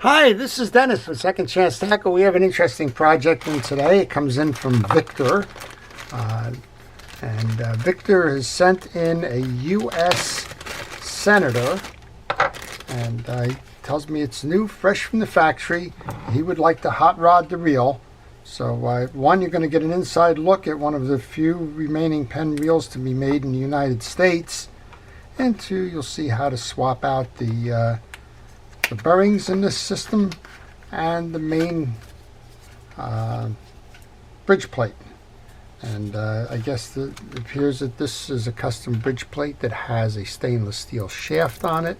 Hi, this is Dennis with Second Chance Tackle. We have an interesting project in today. It comes in from Victor. Victor has sent in a US Senator. And he tells me it's new, fresh from the factory. He would like to hot rod the reel. So one, you're going to get an inside look at one of the few remaining Penn reels to be made in the United States. And two, you'll see how to swap out the bearings in this system and the main bridge plate. And I guess it appears that this is a custom bridge plate that has a stainless steel shaft on it.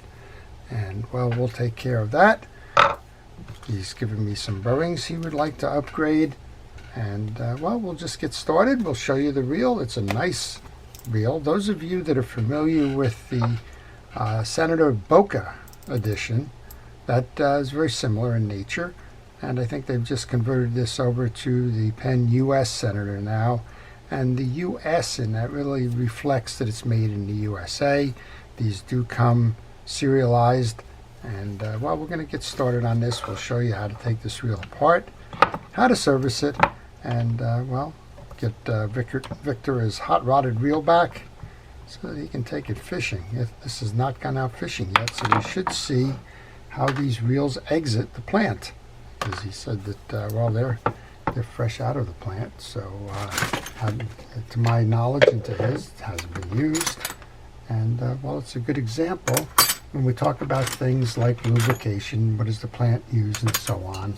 And well, we'll take care of that. He's given me some bearings he would like to upgrade. And well, we'll just get started. We'll show you the reel. It's a nice reel. Those of you that are familiar with the Senator Boca edition, that is very similar in nature, and I think they've just converted this over to the Penn US Senator now, and the US in that really reflects that it's made in the USA. These do come serialized, and well, we're going to get started on this. We'll show you how to take this reel apart, how to service it, and well, get Victor his hot rodded reel back so that he can take it fishing. This has not gone out fishing yet, so we should see how these reels exit the plant, because he said that well, they're fresh out of the plant. So to my knowledge and to his, it hasn't been used. And well, it's a good example when we talk about things like lubrication, what does the plant use, and so on.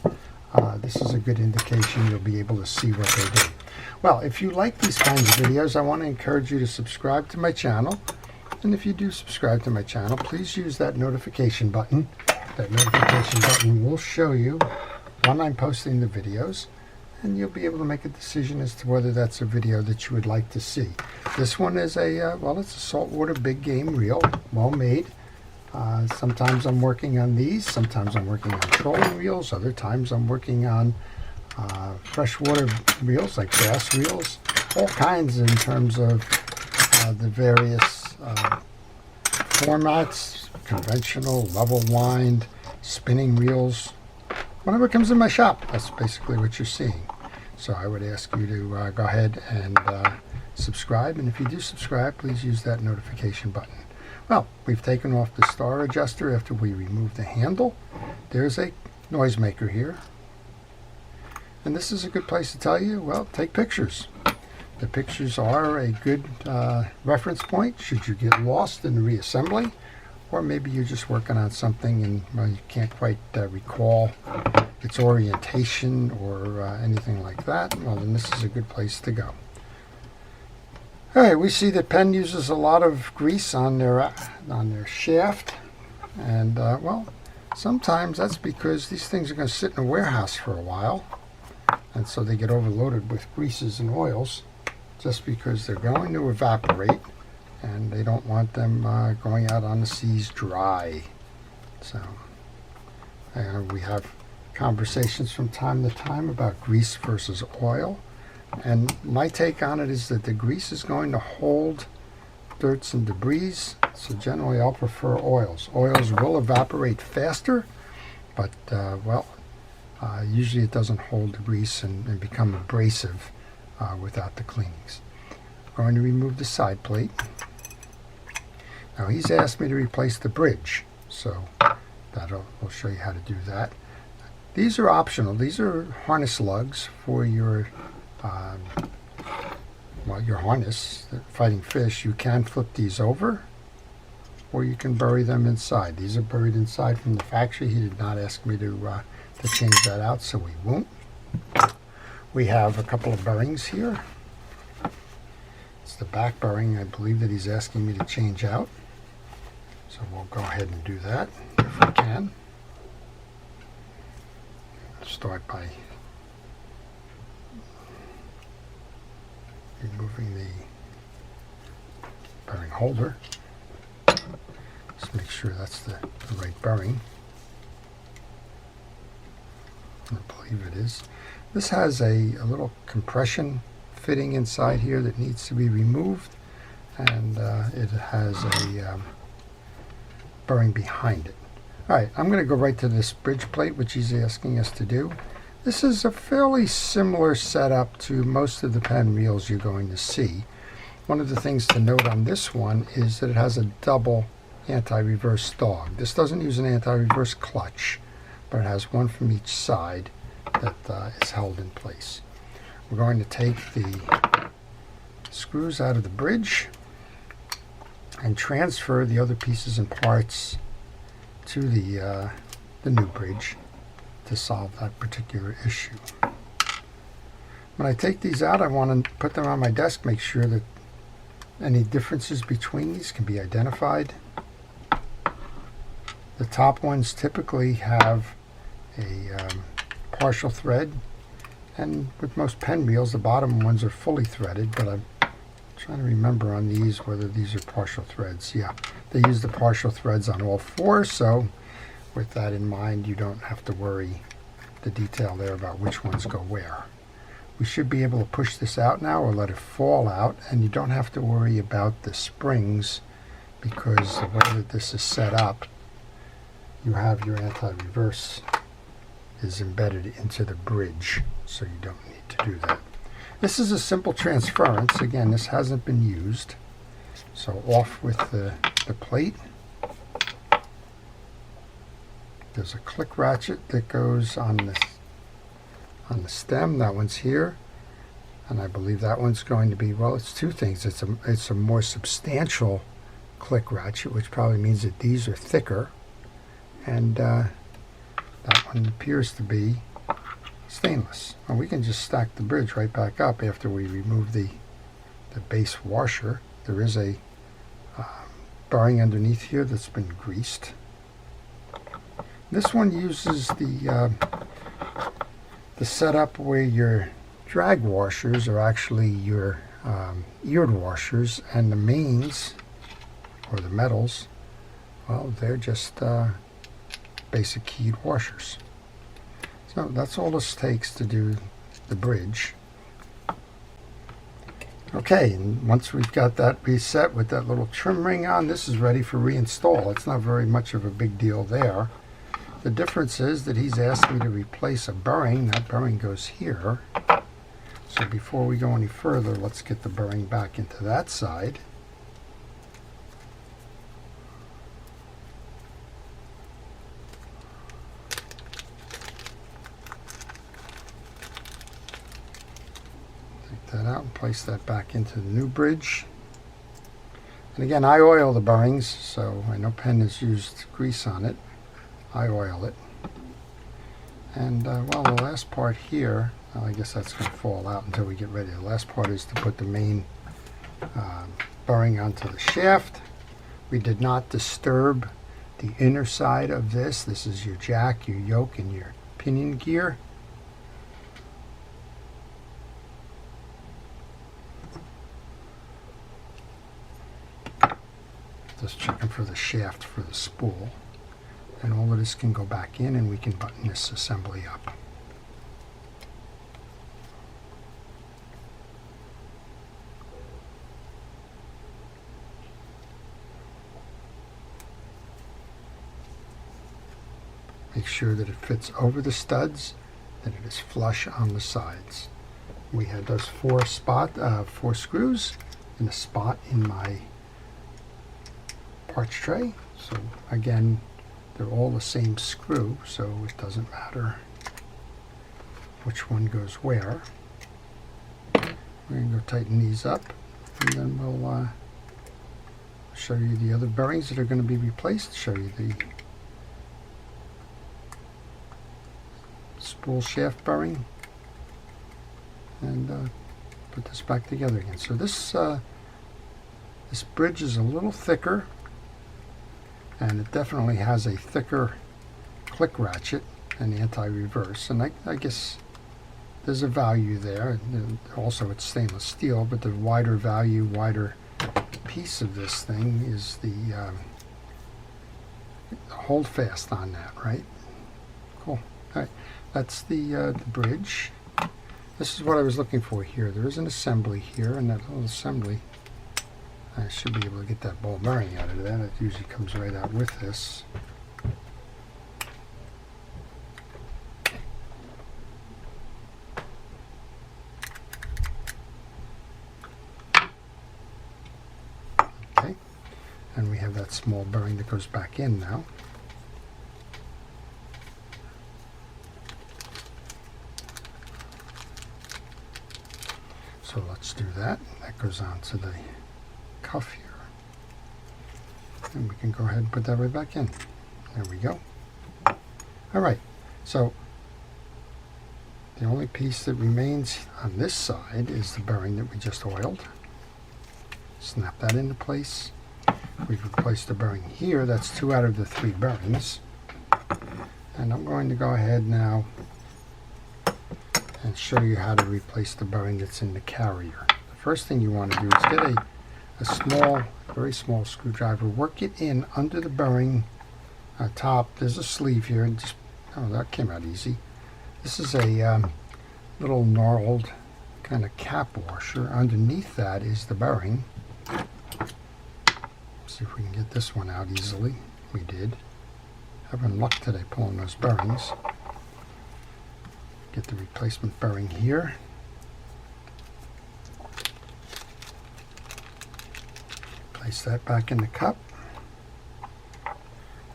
This is a good indication. You'll be able to see what they do. Well, if you like these kinds of videos, I want to encourage you to subscribe to my channel. And if you do subscribe to my channel, please use that notification button. That notification button will show you when I'm posting the videos, and you'll be able to make a decision as to whether that's a video that you would like to see. This one is well, it's a saltwater big game reel, well made. Sometimes I'm working on these, sometimes I'm working on trolling reels, other times I'm working on freshwater reels like bass reels, all kinds in terms of the various formats, conventional, level wind, spinning reels, whatever comes in my shop. That's basically what you're seeing. So I would ask you to go ahead and subscribe, and if you do subscribe, please use that notification button. Well, we've taken off the star adjuster after we removed the handle. There's a noisemaker here, and this is a good place to tell you, well, take pictures. The pictures are a good reference point should you get lost in the reassembly, or maybe you're just working on something and well, you can't quite recall its orientation or anything like that. Well, then this is a good place to go. All right, we see that Penn uses a lot of grease on their shaft, and well, sometimes that's because these things are going to sit in a warehouse for a while, and so they get overloaded with greases and oils just because they're going to evaporate, and they don't want them going out on the seas dry. So we have conversations from time to time about grease versus oil, and my take on it is that the grease is going to hold dirts and debris, so generally I'll prefer oils. Oils will evaporate faster, but well, usually it doesn't hold the grease and become abrasive without the cleanings. I'm going to remove the side plate. Now he's asked me to replace the bridge, so we'll show you how to do that. These are optional. These are harness lugs for your well, your harness fighting fish. You can flip these over, or you can bury them inside. These are buried inside from the factory. He did not ask me to change that out, so we won't. We have a couple of bearings here. It's the back bearing, I believe, that he's asking me to change out. So we'll go ahead and do that if we can. Start by removing the bearing holder. Just make sure that's the right bearing. I believe it is. This has a little compression fitting inside here that needs to be removed, and it has a bearing behind it. Alright, I'm going to go right to this bridge plate, which he's asking us to do. This is a fairly similar setup to most of the Penn wheels you're going to see. One of the things to note on this one is that it has a double anti-reverse dog. This doesn't use an anti-reverse clutch, but it has one from each side that is held in place. We're going to take the screws out of the bridge and transfer the other pieces and parts to the new bridge to solve that particular issue. When I take these out, I want to put them on my desk, make sure that any differences between these can be identified. The top ones typically have a partial thread, and with most Penn wheels the bottom ones are fully threaded, but I'm trying to remember on these whether these are partial threads. Yeah, they use the partial threads on all four, so with that in mind you don't have to worry the detail there about which ones go where. We should be able to push this out now or let it fall out, and you don't have to worry about the springs because the way that this is set up, you have your anti-reverse is embedded into the bridge, so you don't need to do that. This is a simple transference. Again, this hasn't been used. So off with the plate. There's a click ratchet that goes on the stem. That one's here. And I believe that one's going to be, well, it's two things. It's a more substantial click ratchet, which probably means that these are thicker. And that one appears to be stainless. And we can just stack the bridge right back up after we remove the base washer. There is a bearing underneath here that's been greased. This one uses the setup where your drag washers are actually your eared washers, and the mains or the metals, well, they're just basic keyed washers. So that's all this takes to do the bridge. Okay, and once we've got that reset with that little trim ring on, this is ready for reinstall. It's not very much of a big deal there. The difference is that he's asked me to replace a bearing. That bearing goes here. So before we go any further, let's get the bearing back into that side. That out and place that back into the new bridge. And again, I oil the bearings, so I know Penn has used grease on it. I oil it. And well, the last part here, well, I guess that's going to fall out until we get ready. The last part is to put the main bearing onto the shaft. We did not disturb the inner side of this. This is your jack, your yoke, and your pinion gear. Just checking for the shaft for the spool, and all of this can go back in and we can button this assembly up. Make sure that it fits over the studs, that it is flush on the sides. We had those four screws in a spot in my parts tray. So again, they're all the same screw, so it doesn't matter which one goes where. We're going to go tighten these up, and then we'll show you the other bearings that are going to be replaced, show you the spool shaft bearing, and put this back together again. So this bridge is a little thicker, and it definitely has a thicker click ratchet and anti-reverse, and I guess there's a value there. Also, it's stainless steel, but the wider value, wider piece of this thing is the hold fast on that, right? Cool. All right, that's the bridge. This is what I was looking for here. There is an assembly here, and that little assembly, I should be able to get that ball bearing out of there. It usually comes right out with this. have that small bearing that goes back in now. So let's do that. That goes on to the cuff here. And we can go ahead and put that right back in. There we go. All right, so the only piece that remains on this side is the bearing that we just oiled. Snap that into place. We've replaced the bearing here. That's 2 out of the 3 bearings. And I'm going to go ahead now and show you how to replace the bearing that's in the carrier. The first thing you want to do is get a small, very small screwdriver, work it in under the bearing top. There's a sleeve here, and just, oh, that came out easy. This is a little gnarled kind of cap washer. Underneath that is the bearing. See if we can get this one out easily. We did. Having luck today pulling those bearings. Get the replacement bearing here. Place that back in the cup.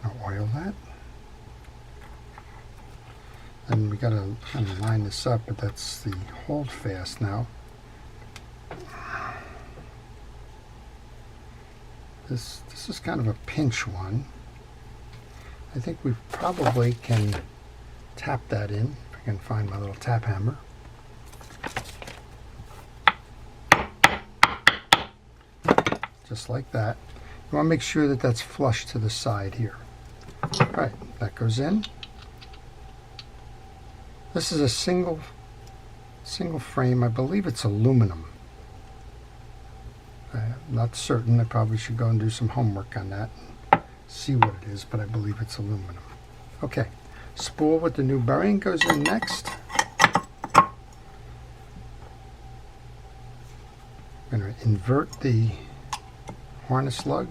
Now oil that. And we got to kind of line this up, but that's the hold fast now. This is kind of a pinch one. I think we probably can tap that in. If I can find my little tap hammer. Just like that. You want to make sure that that's flush to the side here. All right, that goes in. This is a single frame. I believe it's aluminum. I'm not certain. I probably should go and do some homework on that and see what it is, but I believe it's aluminum. Okay, spool with the new bearing goes in next. I'm going to invert the harness lug.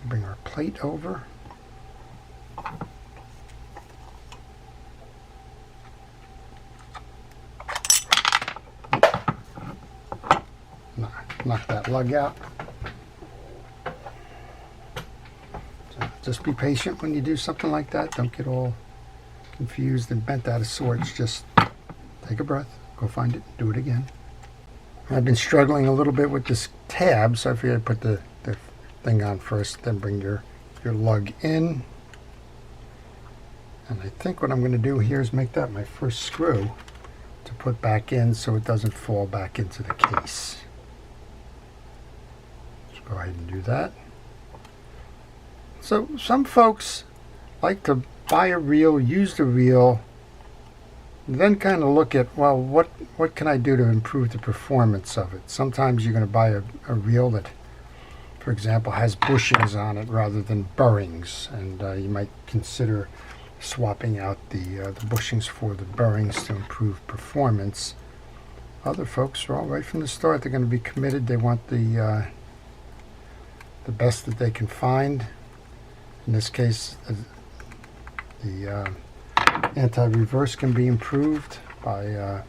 Bring our plate over. Knock that lug out. So just be patient when you do something like that. Don't get all confused and bent out of sorts. Just take a breath, go find it, do it again. I've been struggling a little bit with this tab, so I figured I'd put the thing on first, then bring your lug in. And I think what I'm going to do here is make that my first screw to put back in so it doesn't fall back into the case. Let's go ahead and do that. So some folks like to buy a reel, use the reel, then kind of look at, well, what can I do to improve the performance of it? Sometimes you're going to buy a reel that, for example, has bushings on it rather than bearings, and you might consider swapping out the bushings for the bearings to improve performance. Other folks are all right from the start. They're going to be committed. They want the best that they can find. In this case, the anti-reverse can be improved by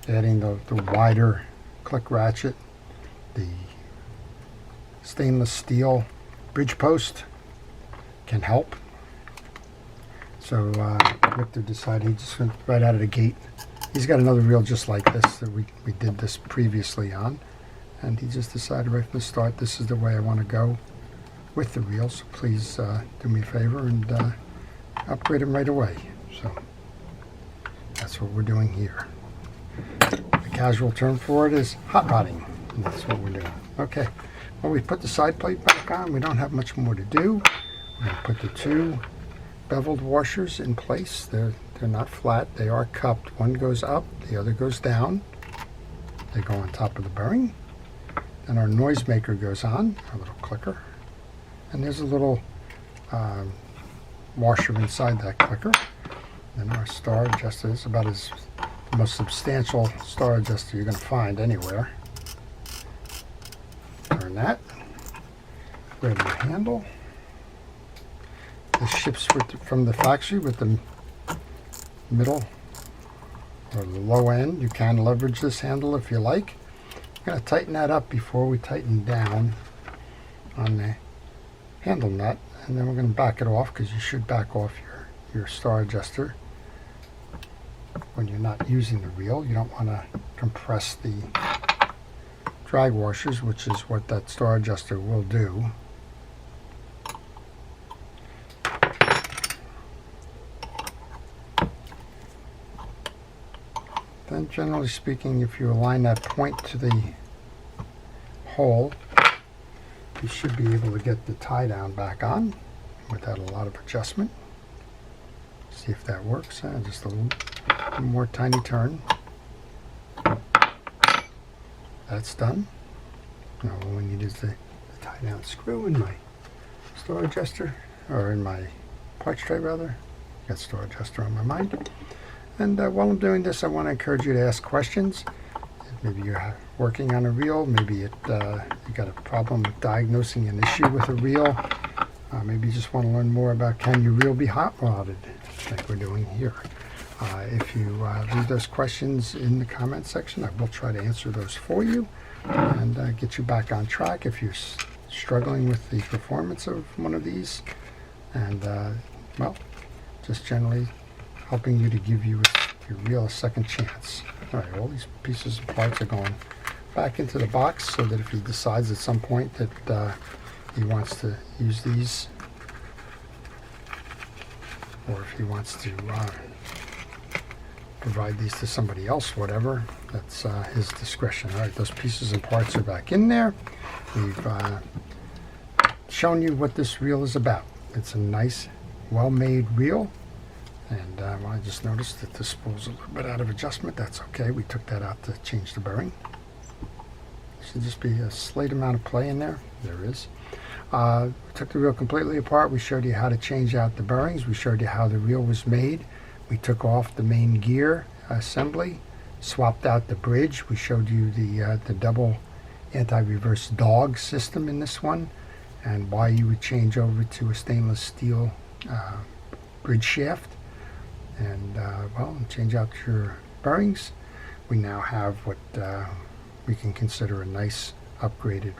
adding the wider click ratchet. The stainless steel bridge post can help. So Victor decided he just went right out of the gate. He's got another reel just like this that we did this previously on, and he just decided right from the start, this is the way I want to go with the reel. So please do me a favor and upgrade him right away. So that's what we're doing here. The casual term for it is hot rodding, and that's what we're doing. Okay, well, we put the side plate back on. We don't have much more to do. We're going to put the 2 beveled washers in place. They're not flat, they are cupped. One goes up, the other goes down. They go on top of the bearing. Then our noisemaker goes on, our little clicker. And there's a little washer inside that clicker. Then our star adjuster is about the most substantial star adjuster you're going to find anywhere. Turn that. Grab the handle. This ships from the factory with the middle or the low end. You can leverage this handle if you like. I'm going to tighten that up before we tighten down on the handle nut, and then we're going to back it off, because you should back off your star adjuster when you're not using the reel. You don't want to compress the drag washers, which is what that star adjuster will do. Then generally speaking, if you align that point to the hole, you should be able to get the tie down back on without a lot of adjustment. See if that works. Just a little more tiny turn. That's done. Now all we need is the tie down screw in my star adjuster, or in my part tray rather. Got star adjuster on my mind. And while I'm doing this, I want to encourage you to ask questions. Maybe you're working on a reel. Maybe you got a problem with diagnosing an issue with a reel. Maybe you just want to learn more about, can your reel be hot rodded, like we're doing here. If you leave those questions in the comment section, I will try to answer those for you and get you back on track if you're struggling with the performance of one of these. And, well, just generally helping you to give your reel a second chance. All right, all these pieces and parts are going back into the box, so that if he decides at some point that he wants to use these, or if he wants to provide these to somebody else, whatever, that's his discretion. All right, those pieces and parts are back in there. We've shown you what this reel is about. It's a nice, well-made reel. And I just noticed that this spool's a little bit out of adjustment. That's okay. We took that out to change the bearing. Should just be a slight amount of play in there. There is. We took the reel completely apart. We showed you how to change out the bearings. We showed you how the reel was made. We took off the main gear assembly, swapped out the bridge. We showed you the double anti-reverse dog system in this one, and why you would change over to a stainless steel bridge shaft. And well, change out your bearings. We now have what we can consider a nice upgraded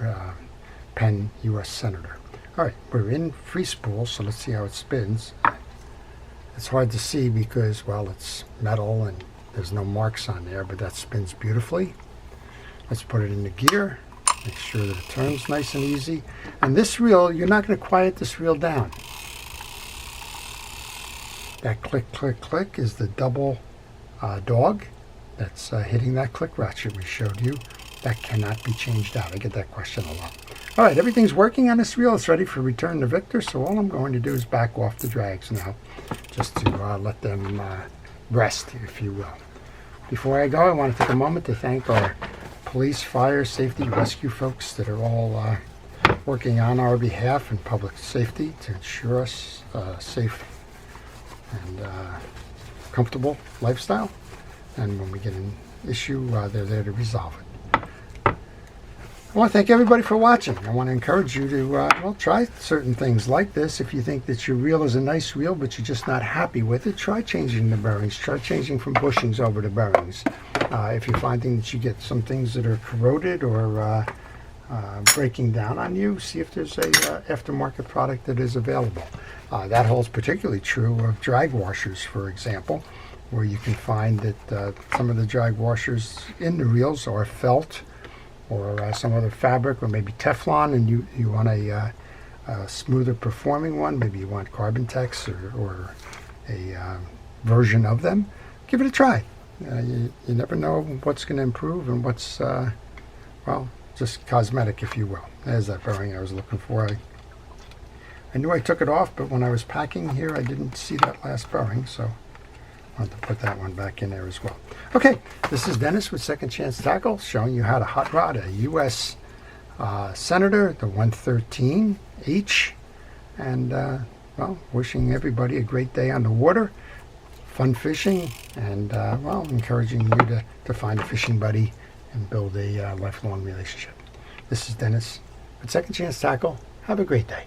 Penn US Senator. All right, we're in free spool, so let's see how it spins. It's hard to see because, well, it's metal and there's no marks on there, but that spins beautifully. Let's put it into gear, make sure that it turns nice and easy. And this reel, you're not going to quiet this reel down. That click, click, click is the double dog that's hitting that click ratchet we showed you. That cannot be changed out. I get that question a lot. All right, everything's working on this reel. It's ready for return to Victor, so all I'm going to do is back off the drags now, just to let them rest, if you will. Before I go, I want to take a moment to thank our police, fire, safety, rescue folks that are all working on our behalf in public safety to ensure us safe and comfortable lifestyle. And when we get an issue, they're there to resolve it. I want to thank everybody for watching. I want to encourage you to well, try certain things like this. If you think that your reel is a nice reel but you're just not happy with it, try changing the bearings. Try changing from bushings over to bearings. If you're finding that you get some things that are corroded or breaking down on you, see if there's a aftermarket product that is available. That holds particularly true of drag washers, for example, where you can find that some of the drag washers in the reels are felt or some other fabric, or maybe Teflon, and you want a smoother performing one. Maybe you want Carbon Tex or a version of them. Give it a try. You never know what's going to improve and what's, well, just cosmetic, if you will. There's that bearing I was looking for. I knew I took it off, but when I was packing here, I didn't see that last bearing, so I wanted to put that one back in there as well. Okay, this is Dennis with Second Chance Tackle, showing you how to hot rod a US Senator, the 113H, and well, wishing everybody a great day on the water, fun fishing, and well, encouraging you to find a fishing buddy and build a lifelong relationship. This is Dennis with Second Chance Tackle. Have a great day.